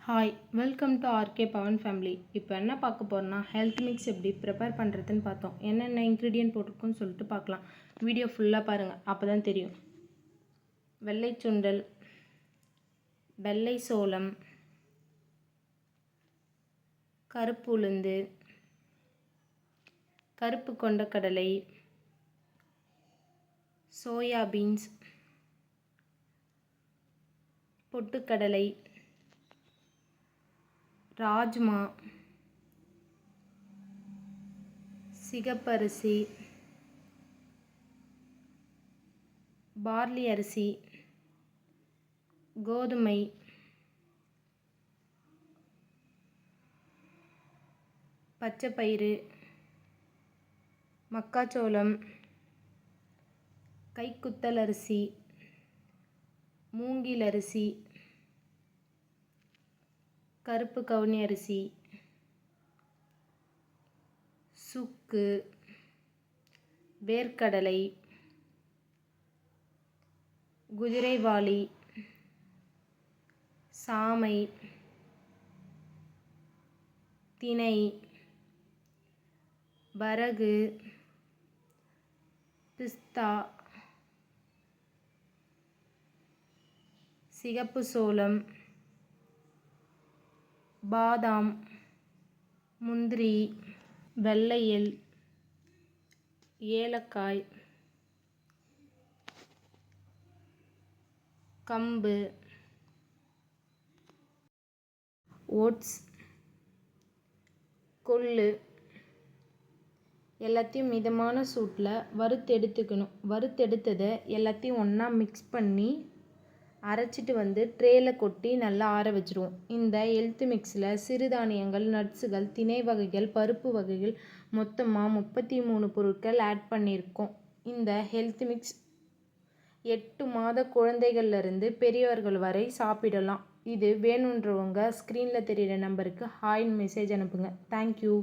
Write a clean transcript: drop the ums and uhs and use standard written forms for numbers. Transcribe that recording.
Hi, welcome to RK Pavan family. இப்போ என்ன பார்க்க போகிறோன்னா ஹெல்த் மிக்ஸ் எப்படி ப்ரிப்பேர் பண்ணுறதுன்னு பார்த்தோம். என்னென்ன இன்க்ரீடியன்ட் போட்டிருக்குன்னு சொல்லிட்டு பார்க்கலாம். வீடியோ ஃபுல்லாக பாருங்கள், அப்போ தான் தெரியும். வெள்ளை சுண்டல், வெள்ளை சோளம், கருப்பு உளுந்து, கருப்பு கொண்டக்கடலை, சோயா பீன்ஸ், பொட்டுக்கடலை, ராஜ்மா, சிகப்பரிசி, பார்லி அரிசி, கோதுமை, பச்சைப்பயிறு, மக்காச்சோளம், கைக்குத்தல் அரிசி, மூங்கில் அரிசி, கருப்பு கவுனி அரிசி, சுக்கு, வேர்க்கடலை, குதிரைவாலி, சாமை, தினை, வரகு, பிஸ்தா, சிகப்பு சோளம், பாதாம், முந்திரி, வெள்ளை எள், ஏலக்காய், கம்பு, ஓட்ஸ், கொள்ளு எல்லாத்தையும் மிதமான சூட்டில் வறுத்தெடுத்துக்கணும். வறுத்தெடுத்ததை எல்லாத்தையும் ஒன்றா மிக்ஸ் பண்ணி அரைச்சிட்டு வந்து ட்ரேயில் கொட்டி நல்லா ஆற வச்சுருவோம். இந்த ஹெல்த் மிக்ஸில் சிறுதானியங்கள், நட்ஸுகள், திணை வகைகள், பருப்பு வகைகள் மொத்தமாக 33 பொருட்கள் ஆட் பண்ணியிருக்கோம். இந்த ஹெல்த் மிக்ஸ் 8 மாத குழந்தைகள்லேருந்து பெரியவர்கள் வரை சாப்பிடலாம். இது வேணுன்றவங்க ஸ்க்ரீனில் தெரிகிற நம்பருக்கு ஹாய்னு மெசேஜ் அனுப்புங்க. தேங்க்யூ.